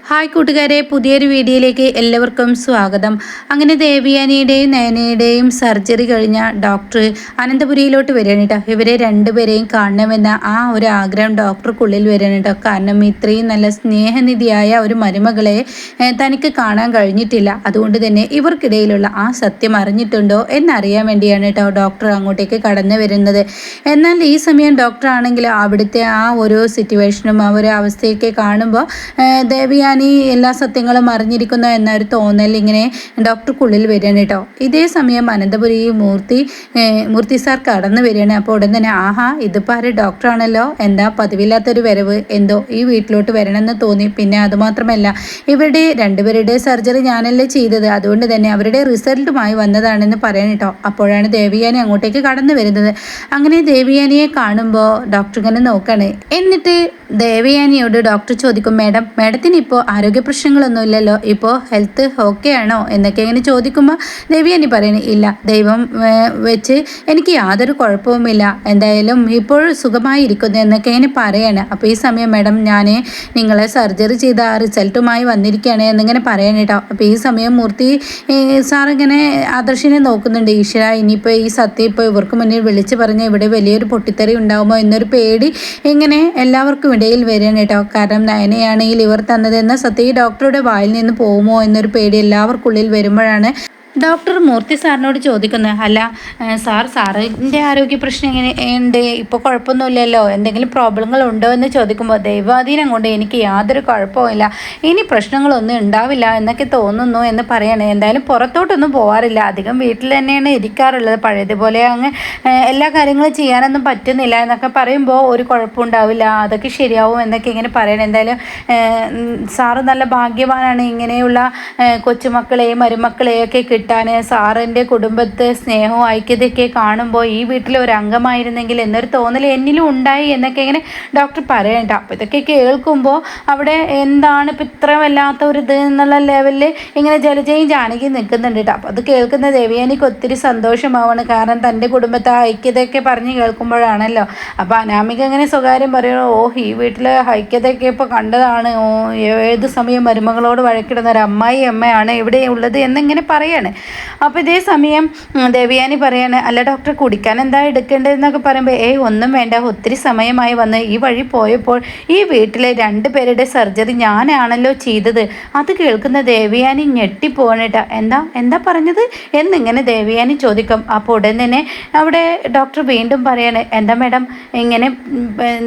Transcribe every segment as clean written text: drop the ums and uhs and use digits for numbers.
Hi കൂട്ടുകാരെ, പുതിയൊരു വീഡിയോയിലേക്ക് എല്ലാവർക്കും സ്വാഗതം. അങ്ങനെ ദേവിയാനിയുടെയും നയനയുടെയും സർജറി കഴിഞ്ഞ ഡോക്ടർ അനന്തപുരിയിലോട്ട് വരികയാണ് കേട്ടോ. ഇവരെ രണ്ടുപേരെയും കാണണമെന്ന ആ ഒരു ആഗ്രഹം ഡോക്ടർക്കുള്ളിൽ വരികയാണ് കേട്ടോ. കാരണം ഇത്രയും നല്ല സ്നേഹനിധിയായ ഒരു മരുമകളെ തനിക്ക് കാണാൻ കഴിഞ്ഞിട്ടില്ല. അതുകൊണ്ട് തന്നെ ഇവർക്കിടയിലുള്ള ആ സത്യം അറിഞ്ഞിട്ടുണ്ടോ എന്നറിയാൻ വേണ്ടിയാണ് കേട്ടോ ഡോക്ടർ അങ്ങോട്ടേക്ക് കടന്നു വരുന്നത്. എന്നാൽ ഈ സമയം ഡോക്ടർ ആണെങ്കിൽ അവിടുത്തെ ആ ഒരു സിറ്റുവേഷനും ആ ഒരു അവസ്ഥയൊക്കെ കാണുമ്പോൾ ദേവിയാനി എല്ലാ സത്യങ്ങളും അറിഞ്ഞിരിക്കുന്നു എന്നൊരു തോന്നൽ ഇങ്ങനെ ഡോക്ടർക്കുള്ളിൽ വരികയാണ് കേട്ടോ. ഇതേ സമയം അനന്തപുരി മൂർത്തി സാർ കടന്നു വരികയാണ്. അപ്പോൾ ഉടൻ തന്നെ ആഹാ, ഇതിപ്പോൾ ആര് ഡോക്ടറാണല്ലോ, എന്താ പതിവില്ലാത്തൊരു വരവ്, എന്തോ ഈ വീട്ടിലോട്ട് വരണമെന്ന് തോന്നി. പിന്നെ അതുമാത്രമല്ല, ഇവരുടെ രണ്ടുപേരുടെ സർജറി ഞാനല്ലേ ചെയ്തത്, അതുകൊണ്ട് തന്നെ അവരുടെ റിസൾട്ടുമായി വന്നതാണെന്ന് പറയാൻ കേട്ടോ. അപ്പോഴാണ് ദേവിയാനി അങ്ങോട്ടേക്ക് കടന്നു വരുന്നത്. അങ്ങനെ ദേവിയാനിയെ കാണുമ്പോൾ ഡോക്ടർ ഇങ്ങനെ നോക്കാണ്. എന്നിട്ട് ദേവയാനിയോട് ഡോക്ടർ ചോദിക്കും, മാഡത്തിന് ഇപ്പോൾ ആരോഗ്യ പ്രശ്നങ്ങളൊന്നുമില്ലല്ലോ, ഇപ്പോൾ ഹെൽത്ത് ഓക്കെ ആണോ എന്നൊക്കെ ഇങ്ങനെ ചോദിക്കുമ്പോൾ ദേവയാനി പറയണേ, ഇല്ല, ദൈവം വെച്ച് എനിക്ക് യാതൊരു കുഴപ്പവുമില്ല, എന്തായാലും ഇപ്പോൾ സുഖമായി ഇരിക്കുന്നു എന്നൊക്കെ ഇങ്ങനെ പറയാണ്. അപ്പോൾ ഈ സമയം ഞാൻ നിങ്ങളെ സർജറി ചെയ്ത ആ റിസൾട്ടുമായി വന്നിരിക്കുകയാണ് എന്നിങ്ങനെ പറയണം കേട്ടോ. അപ്പോൾ ഈ സമയം മൂർത്തി സാർ ഇങ്ങനെ ആദർശിനെ നോക്കുന്നുണ്ട്. ഈശ്വര, ഇനിയിപ്പോൾ ഈ സത്യം ഇപ്പോൾ ഇവർക്ക് മുന്നിൽ വിളിച്ച് പറഞ്ഞ് ഇവിടെ വലിയൊരു പൊട്ടിത്തെറി ഉണ്ടാകുമോ എന്നൊരു പേടി ഇങ്ങനെ എല്ലാവർക്കും ഇടയിൽ വരികയാണ് കേട്ടോ. കാരണം നയനയാണെങ്കിൽ ഇവർ തന്നതെന്ന സത്യം ഈ ഡോക്ടറുടെ വായിൽ നിന്ന് പോകുമോ എന്നൊരു പേടി എല്ലാവർക്കുള്ളിൽ വരുമ്പോഴാണ് ഡോക്ടർ മൂർത്തി സാറിനോട് ചോദിക്കുന്നത്, അല്ല സാറിൻ്റെ ആരോഗ്യ പ്രശ്നം എങ്ങനെ ഉണ്ട്, ഇപ്പോൾ കുഴപ്പമൊന്നുമില്ലല്ലോ, എന്തെങ്കിലും പ്രോബ്ലങ്ങൾ ഉണ്ടോ എന്ന് ചോദിക്കുമ്പോൾ ദൈവാധീനം കൊണ്ട് എനിക്ക് യാതൊരു കുഴപ്പമില്ല, ഇനി പ്രശ്നങ്ങളൊന്നും ഉണ്ടാവില്ല എന്നൊക്കെ തോന്നുന്നു എന്ന് പറയണേ. എന്തായാലും പുറത്തോട്ടൊന്നും പോകാറില്ല, അധികം വീട്ടിൽ തന്നെയാണ് ഇരിക്കാറുള്ളത്, പഴയതുപോലെ അങ്ങ് എല്ലാ കാര്യങ്ങളും ചെയ്യാനൊന്നും പറ്റുന്നില്ല എന്നൊക്കെ പറയുമ്പോൾ ഒരു കുഴപ്പമുണ്ടാവില്ല, അതൊക്കെ ശരിയാവും എന്നൊക്കെ ഇങ്ങനെ പറയണം. എന്തായാലും സാറ് നല്ല ഭാഗ്യവാനാണ്, ഇങ്ങനെയുള്ള കൊച്ചുമക്കളെയും മരുമക്കളെയൊക്കെ കിട്ടാൻ. സാറിൻ്റെ കുടുംബത്തെ സ്നേഹവും ഐക്യതയൊക്കെ കാണുമ്പോൾ ഈ വീട്ടിലെ ഒരു അംഗമായിരുന്നെങ്കിൽ എന്നൊരു തോന്നൽ എന്നിലും ഉണ്ടായി എന്നൊക്കെ ഇങ്ങനെ ഡോക്ടർ പറയണ്ട. അപ്പോൾ ഇതൊക്കെ കേൾക്കുമ്പോൾ അവിടെ എന്താണ് ഇപ്പം ഇത്ര വല്ലാത്ത ഒരു ഇത് എന്നുള്ള ലെവലിൽ ഇങ്ങനെ ജലജയും ജാനകിയും നിൽക്കുന്നുണ്ട് കേട്ടോ. അപ്പോൾ അത് കേൾക്കുന്ന ദേവയാനിക്ക് ഒത്തിരി സന്തോഷമാവാണ്. കാരണം തൻ്റെ കുടുംബത്തെ ഐക്യതയൊക്കെ പറഞ്ഞ് കേൾക്കുമ്പോഴാണല്ലോ. അപ്പോൾ അനാമിക അങ്ങനെ സ്വകാര്യം പറയുന്നു, ഈ വീട്ടിലെ ഐക്യതയൊക്കെ ഇപ്പോൾ കണ്ടതാണ്, ഏത് സമയം മരുമകളോട് വഴക്കിടുന്ന ഒരു അമ്മയാണ് ഇവിടെ ഉള്ളത് എന്നിങ്ങനെ പറയാണ്. അപ്പോൾ ഇതേ സമയം ദേവയാനി പറയാണ്, അല്ല ഡോക്ടർ, കുടിക്കാൻ എന്താ എടുക്കേണ്ടതെന്നൊക്കെ പറയുമ്പോൾ ഒന്നും വേണ്ട, ഒത്തിരി സമയമായി വന്ന് ഈ വഴി പോയപ്പോൾ ഈ വീട്ടിലെ രണ്ടുപേരുടെ സർജറി ഞാനാണല്ലോ ചെയ്തത്. അത് കേൾക്കുന്ന ദേവയാനി ഞെട്ടിപ്പോണേട്ടാ. എന്താ പറഞ്ഞത് എന്നിങ്ങനെ ദേവയാനി ചോദിക്കും. അപ്പോൾ ഉടൻ തന്നെ അവിടെ ഡോക്ടർ വീണ്ടും പറയാണ്, എന്താ മാഡം ഇങ്ങനെ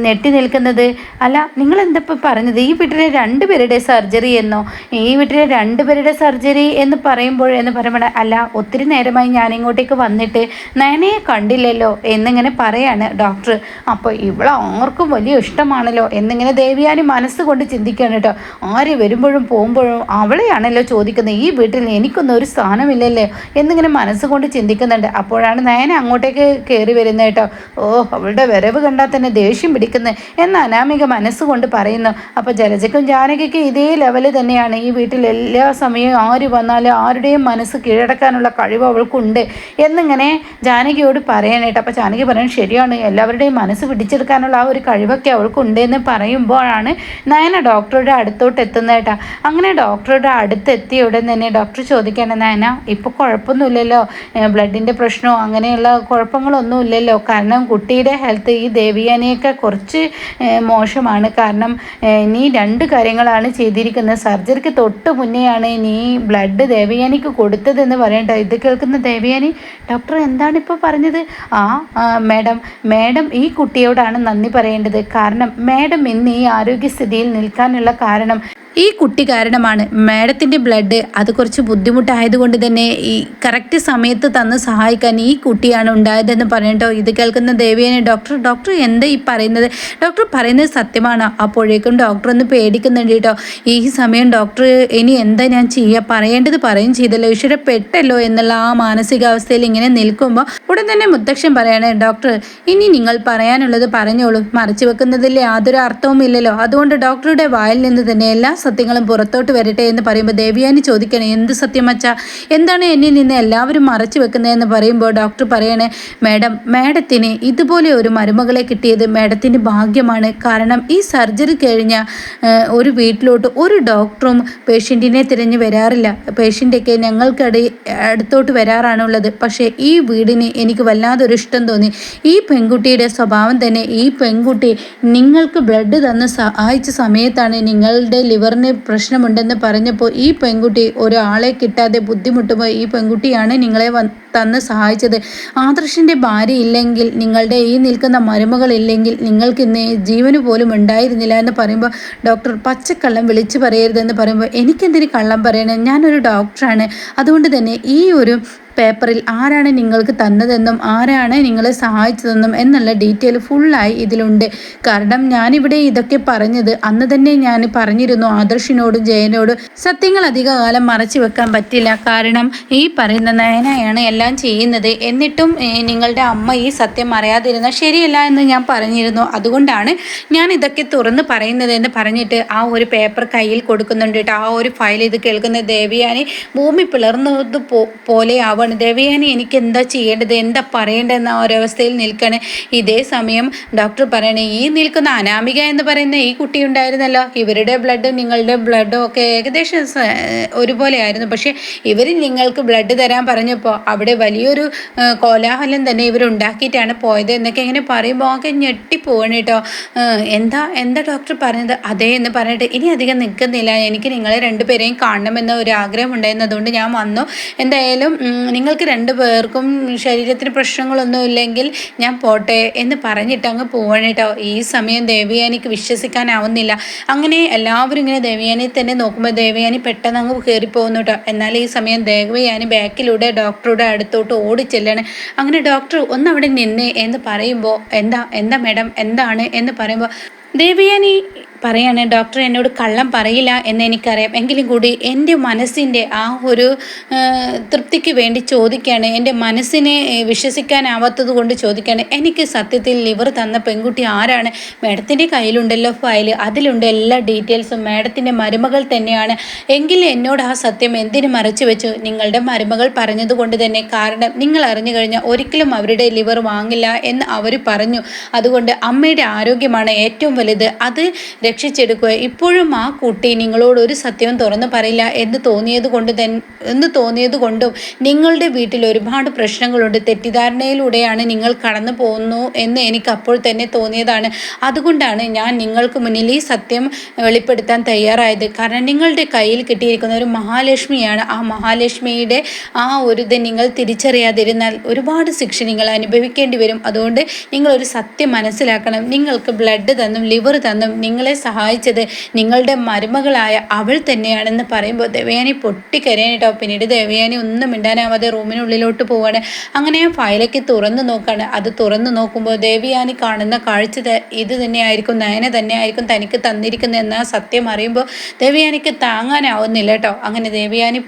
നെട്ടി നിൽക്കുന്നത്, അല്ല നിങ്ങൾ എന്താ ഇപ്പം പറഞ്ഞത്, ഈ വീട്ടിലെ രണ്ടുപേരുടെ സർജറി എന്നോ, ഈ വീട്ടിലെ രണ്ടുപേരുടെ സർജറി എന്ന് പറയുമ്പോൾ അല്ല, ഒത്തിരി നേരമായി ഞാനിങ്ങോട്ടേക്ക് വന്നിട്ട് നയനയെ കണ്ടില്ലല്ലോ എന്നിങ്ങനെ പറയാണ് ഡോക്ടർ. അപ്പോൾ ഇവിടെ ആർക്കും വലിയ ഇഷ്ടമാണല്ലോ എന്നിങ്ങനെ ദേവിയാനി മനസ്സുകൊണ്ട് ചിന്തിക്കുകയാണ് കേട്ടോ. ആര് വരുമ്പോഴും പോകുമ്പോഴും അവളെയാണല്ലോ ചോദിക്കുന്നത്, ഈ വീട്ടിൽ എനിക്കൊന്നും ഒരു സ്ഥാനമില്ലല്ലോ എന്നിങ്ങനെ മനസ്സുകൊണ്ട് ചിന്തിക്കുന്നുണ്ട്. അപ്പോഴാണ് നയന അങ്ങോട്ടേക്ക് കയറി വരുന്നത് കേട്ടോ. അവളുടെ വരവ് കണ്ടാൽ തന്നെ ദേഷ്യം പിടിക്കുന്നത് എന്ന് അനാമിക മനസ്സുകൊണ്ട് പറയുന്നു. അപ്പോൾ ജലജയ്ക്കും ജാനകിക്കും ഇതേ ലെവല് തന്നെയാണ്. ഈ വീട്ടിൽ എല്ലാ സമയവും ആര് വന്നാലും ആരുടെയും മനസ്സ് കീഴടക്കാനുള്ള കഴിവ് അവൾക്കുണ്ട് എന്നിങ്ങനെ ജാനകിയോട് പറയാനായിട്ട്. അപ്പോൾ ജാനകി പറയുന്നത് ശരിയാണ്, എല്ലാവരുടെയും മനസ്സ് പിടിച്ചെടുക്കാനുള്ള ആ ഒരു കഴിവൊക്കെ അവൾക്കുണ്ട് എന്ന് പറയുമ്പോഴാണ് നയന ഡോക്ടറുടെ അടുത്തോട്ട് എത്തുന്നേട്ടാ. അങ്ങനെ ഡോക്ടറുടെ അടുത്തെത്തിയ ഉടൻ തന്നെ ഡോക്ടർ ചോദിക്കുകയാണ്, നയന ഇപ്പോൾ കുഴപ്പമൊന്നുമില്ലല്ലോ, ബ്ലഡിൻ്റെ പ്രശ്നമോ അങ്ങനെയുള്ള കുഴപ്പങ്ങളൊന്നും ഇല്ലല്ലോ? കാരണം കുട്ടിയുടെ ഹെൽത്ത് ഈ ദേവിയാനിയൊക്കെ കുറച്ച് മോശമാണ്. കാരണം നീ 2 കാര്യങ്ങളാണ് ചെയ്തിരിക്കുന്നത്, സർജറിക്ക് തൊട്ട് മുന്നെയാണ് നീ ബ്ലഡ് ദേവിയാനിക്ക് കൊടുത്തതെന്ന് പറയണ്ട. ഇത് കേൾക്കുന്ന ദേവയാനി, ഡോക്ടർ എന്താണ് ഇപ്പോൾ പറഞ്ഞത്? മാഡം ഈ കുട്ടിയോടാണ് നന്ദി പറയേണ്ടത്. കാരണം മാഡം ഇന്ന് ഈ ആരോഗ്യസ്ഥിതിയിൽ നിൽക്കാനുള്ള കാരണം ഈ കുട്ടി കാരണമാണ്. മാഡത്തിൻ്റെ ബ്ലഡ് അത് കുറച്ച് ബുദ്ധിമുട്ടായതുകൊണ്ട് തന്നെ ഈ കറക്റ്റ് സമയത്ത് തന്ന് സഹായിക്കാൻ ഈ കുട്ടിയാണ് ഉണ്ടായതെന്ന് പറയട്ടോ. ഇത് കേൾക്കുന്ന ദേവിയാനി, ഡോക്ടർ എന്താ ഈ പറയുന്നത്? ഡോക്ടർ പറയുന്നത് സത്യമാണോ? അപ്പോഴേക്കും ഡോക്ടർ ഒന്ന് പേടിക്കുന്നുണ്ട് കേട്ടോ. ഈ സമയം ഡോക്ടർ ഇനി എന്താ ഞാൻ ചെയ്യുക, പറയേണ്ടത് പറയും ചെയ്തല്ലോ, ഈശ്വരപ്പെട്ടല്ലോ എന്നുള്ള ആ മാനസികാവസ്ഥയിൽ ഇങ്ങനെ നിൽക്കുമ്പോൾ ഉടൻ തന്നെ മുത്തക്ഷൻ പറയാണ്, ഡോക്ടർ ഇനി നിങ്ങൾ പറയാനുള്ളത് പറഞ്ഞോളൂ, മറച്ചു വെക്കുന്നതിൽ യാതൊരു അർത്ഥവും ഇല്ലല്ലോ, അതുകൊണ്ട് ഡോക്ടറുടെ വായിൽ നിന്ന് തന്നെ എല്ലാ സത്യങ്ങളും പുറത്തോട്ട് വരട്ടെ എന്ന് പറയുമ്പോൾ ദേവയാനി ചോദിക്കണേ, എന്ത് സത്യം അച്ഛാ, എന്താണ് എന്നിൽ നിന്ന് എല്ലാവരും മറച്ചു വെക്കുന്നതെന്ന് പറയുമ്പോൾ ഡോക്ടർ പറയണേ, മാഡത്തിന് ഇതുപോലെ ഒരു മരുമകളെ കിട്ടിയത് മാഡത്തിൻ്റെ ഭാഗ്യമാണ്. കാരണം ഈ സർജറി കഴിഞ്ഞ ഒരു വീട്ടിലോട്ട് ഒരു ഡോക്ടറും പേഷ്യൻറ്റിനെ തിരഞ്ഞു വരാറില്ല. പേഷ്യൻ്റൊക്കെ അടുത്തോട്ട് വരാറാണുള്ളത്. പക്ഷേ ഈ വീടിന് എനിക്ക് വല്ലാതൊരു ഇഷ്ടം തോന്നി. ഈ പെൺകുട്ടിയുടെ സ്വഭാവം തന്നെ, ഈ പെൺകുട്ടി നിങ്ങൾക്ക് ബ്ലഡ് തന്ന് സഹായിച്ച സമയത്താണ് നിങ്ങളുടെ ലിവറിന് പ്രശ്നമുണ്ടെന്ന് പറഞ്ഞപ്പോൾ ഈ പെൺകുട്ടി ഒരാളെ കിട്ടാതെ ബുദ്ധിമുട്ടുമ്പോൾ ഈ പെൺകുട്ടിയാണ് നിങ്ങളെ തന്ന് സഹായിച്ചത്. ആദർശിൻ്റെ ഭാര്യ ഇല്ലെങ്കിൽ, നിങ്ങളുടെ ഈ നിൽക്കുന്ന മരുമകളില്ലെങ്കിൽ നിങ്ങൾക്ക് ഇന്ന് ജീവന് പോലും ഉണ്ടായിരുന്നില്ല എന്ന് പറയുമ്പോൾ ഡോക്ടർ പച്ചക്കള്ളം വിളിച്ചു പറയരുതെന്ന് പറയുമ്പോൾ, എനിക്കെന്തിന് കള്ളം പറയണേ, ഞാനൊരു ഡോക്ടറാണ്. അതുകൊണ്ട് തന്നെ ഈ ഒരു പേപ്പറിൽ ആരാണ് നിങ്ങൾക്ക് തന്നതെന്നും ആരാണ് നിങ്ങളെ സഹായിച്ചതെന്നും എന്നുള്ള ഡീറ്റെയിൽ ഫുള്ളായി ഇതിലുണ്ട്. കാരണം ഞാനിവിടെ ഇതൊക്കെ പറഞ്ഞത് അന്ന് തന്നെ ഞാൻ പറഞ്ഞിരുന്നു ആദർശിനോടും ജയനോടും സത്യങ്ങൾ അധികകാലം മറച്ചു വെക്കാൻ പറ്റില്ല. കാരണം ഈ പറയുന്ന നയനയാണ് എല്ലാം ചെയ്യുന്നത്. എന്നിട്ടും നിങ്ങളുടെ അമ്മ ഈ സത്യം അറിയാതിരുന്ന ശരിയല്ല എന്ന് ഞാൻ പറഞ്ഞിരുന്നു. അതുകൊണ്ടാണ് ഞാൻ ഇതൊക്കെ തുറന്ന് പറയുന്നത് എന്ന് പറഞ്ഞിട്ട് ആ ഒരു പേപ്പർ കയ്യിൽ കൊടുക്കുന്നുണ്ട് കേട്ടോ. ആ ഒരു ഫയൽ ഇത് കേൾക്കുന്ന ദേവയാനി ഭൂമി പിളർന്നത് പോലെ ആവണം. ദേവയാനി എനിക്ക് എന്താ ചെയ്യേണ്ടത്, എന്താ പറയേണ്ടതെന്ന ഒരവസ്ഥയിൽ നിൽക്കണേ. ഇതേ സമയം ഡോക്ടർ പറയണേ, ഈ നിൽക്കുന്ന അനാമിക എന്ന് പറയുന്ന ഈ കുട്ടി ഉണ്ടായിരുന്നല്ലോ, ഇവരുടെ ബ്ലഡും നിങ്ങളുടെ ബ്ലഡും ഒക്കെ ഏകദേശം ഒരുപോലെ ആയിരുന്നു. പക്ഷേ ഇവർ നിങ്ങൾക്ക് ബ്ലഡ് തരാൻ പറഞ്ഞപ്പോൾ അവിടെ വലിയൊരു കോലാഹലം തന്നെ ഇവരുണ്ടാക്കിയിട്ടാണ് പോയത് എന്നൊക്കെ ഇങ്ങനെ പറയുമ്പോൾ ഒക്കെ ഞെട്ടിപ്പോവാണ് കേട്ടോ. എന്താ ഡോക്ടർ പറഞ്ഞത്? അതേ എന്ന് പറഞ്ഞിട്ട് ഇനി അധികം നിൽക്കുന്നില്ല, എനിക്ക് നിങ്ങളെ രണ്ടുപേരെയും കാണണമെന്ന ഒരു ആഗ്രഹം ഉണ്ടായിരുന്നു, അതുകൊണ്ട് ഞാൻ വന്നു. എന്തായാലും നിങ്ങൾക്ക് രണ്ടുപേർക്കും ശരീരത്തിന് പ്രശ്നങ്ങളൊന്നും ഇല്ലെങ്കിൽ ഞാൻ പോട്ടെ എന്ന് പറഞ്ഞിട്ട് അങ്ങ് പോവാണ് കേട്ടോ. ഈ സമയം ദേവയാനിക്ക് വിശ്വസിക്കാനാവുന്നില്ല. അങ്ങനെ എല്ലാവരും ഇങ്ങനെ ദേവയാനി തന്നെ നോക്കുമ്പോൾ ദേവയാനി പെട്ടെന്ന് അങ്ങ് കയറിപ്പോകുന്നു കേട്ടോ. എന്നാൽ ഈ സമയം ദേവയാനി ബാക്കിലൂടെ ഡോക്ടറുടെ അടുത്തോട്ട് ഓടിച്ചെല്ലാണ്. അങ്ങനെ ഡോക്ടർ ഒന്നവിടെ നിന്നേ എന്ന് പറയുമ്പോൾ, എന്താ മാഡം എന്താണ് എന്ന് പറയുമ്പോൾ ദേവയാനി പറയാണ്, ഡോക്ടർ എന്നോട് കള്ളം പറയില്ല എന്ന് എനിക്കറിയാം, എങ്കിലും കൂടി എൻ്റെ മനസ്സിൻ്റെ ആ ഒരു തൃപ്തിക്ക് വേണ്ടി ചോദിക്കുകയാണ്. എൻ്റെ മനസ്സിനെ വിശ്വസിക്കാനാവാത്തത് കൊണ്ട് ചോദിക്കുകയാണ്. എനിക്ക് സത്യത്തിൽ ലിവർ തന്ന പെൺകുട്ടി ആരാണ്? മാഡത്തിൻ്റെ കയ്യിലുണ്ടല്ലോ ഫയൽ, അതിലുണ്ട് എല്ലാ ഡീറ്റെയിൽസും. മാഡത്തിൻ്റെ മരുമകൾ തന്നെയാണ്. എങ്കിൽ എന്നോട് ആ സത്യം എന്തിനു മറച്ചു വെച്ചു? നിങ്ങളുടെ മരുമകൾ പറഞ്ഞതുകൊണ്ട് തന്നെ. കാരണം നിങ്ങൾ അറിഞ്ഞു കഴിഞ്ഞാൽ ഒരിക്കലും അവരുടെ ലിവർ വാങ്ങില്ല എന്ന് അവർ പറഞ്ഞു. അതുകൊണ്ട് അമ്മയുടെ ആരോഗ്യമാണ് ഏറ്റവും വലുത്, അത് രക്ഷിച്ചെടുക്കുക. ഇപ്പോഴും ആ കുട്ടി നിങ്ങളോട് ഒരു സത്യവും തുറന്നു പറയില്ല എന്ന് തോന്നിയത് കൊണ്ടും നിങ്ങളുടെ വീട്ടിൽ ഒരുപാട് പ്രശ്നങ്ങളുണ്ട്, തെറ്റിദ്ധാരണയിലൂടെയാണ് നിങ്ങൾ കടന്നു പോകുന്നു എന്ന് എനിക്ക് അപ്പോൾ തന്നെ തോന്നിയതാണ്. അതുകൊണ്ടാണ് ഞാൻ നിങ്ങൾക്ക് മുന്നിൽ ഈ സത്യം വെളിപ്പെടുത്താൻ തയ്യാറായത്. കാരണം നിങ്ങളുടെ കയ്യിൽ കിട്ടിയിരിക്കുന്ന ഒരു മഹാലക്ഷ്മിയാണ്. ആ മഹാലക്ഷ്മിയുടെ ആ ഒരു ഇത് നിങ്ങൾ തിരിച്ചറിയാതിരുന്നാൽ ഒരുപാട് ശിക്ഷ നിങ്ങൾ അനുഭവിക്കേണ്ടി വരും. അതുകൊണ്ട് നിങ്ങളൊരു സത്യം മനസ്സിലാക്കണം. നിങ്ങൾക്ക് ബ്ലഡ് തന്നും ലിവർ തന്നും നിങ്ങളെ സഹായിച്ചത് നിങ്ങളുടെ മരുമകളായ അവൾ തന്നെയാണെന്ന് പറയുമ്പോൾ ദേവയാനി പൊട്ടിക്കരയാനിട്ടോ. പിന്നീട് ദേവയാനി ഒന്നും മിണ്ടാനാവാതെ റൂമിനുള്ളിലോട്ട് പോവാണ്. അങ്ങനെ ആ ഫയലൊക്കെ തുറന്നു നോക്കാണ്. അത് തുറന്നു നോക്കുമ്പോൾ ദേവയാനി കാണുന്ന കാഴ്ച ഇത് തന്നെയായിരിക്കും, നയന തന്നെയായിരിക്കും തനിക്ക് തന്നിരിക്കുന്നത് എന്ന സത്യം അറിയുമ്പോൾ ദേവയാനിക്ക് താങ്ങാനാവുന്നില്ല കേട്ടോ. അങ്ങനെ ദേവയാനി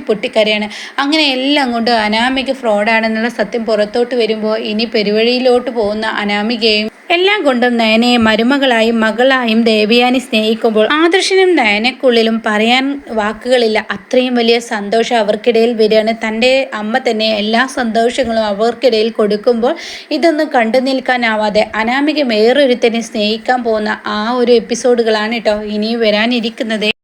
പൊട്ടിക്കരയാണ്. അങ്ങനെ എല്ലാം കൊണ്ട് അനാമിക ഫ്രോഡാണെന്നുള്ള സത്യം പുറത്തോട്ട് വരുമ്പോൾ ഇനി പെരുവഴിയിലോട്ട് പോകുന്ന അനാമികയും എല്ലാം കൊണ്ടും നയനയെ മരുമകളായും മകളായും ദേവയാനി സ്നേഹിക്കുമ്പോൾ ആദർശനും നയനക്കുള്ളിലും പറയാൻ വാക്കുകളില്ല. അത്രയും വലിയ സന്തോഷം അവർക്കിടയിൽ വരികയാണ്. തൻ്റെ അമ്മ തന്നെ എല്ലാ സന്തോഷങ്ങളും അവർക്കിടയിൽ കൊടുക്കുമ്പോൾ ഇതൊന്നും കണ്ടു നിൽക്കാനാവാതെ അനാമിക വേറൊരുത്തനെ സ്നേഹിക്കാൻ പോകുന്ന ആ ഒരു എപ്പിസോഡുകളാണ് കേട്ടോ ഇനി വരാനിരിക്കുന്നത്.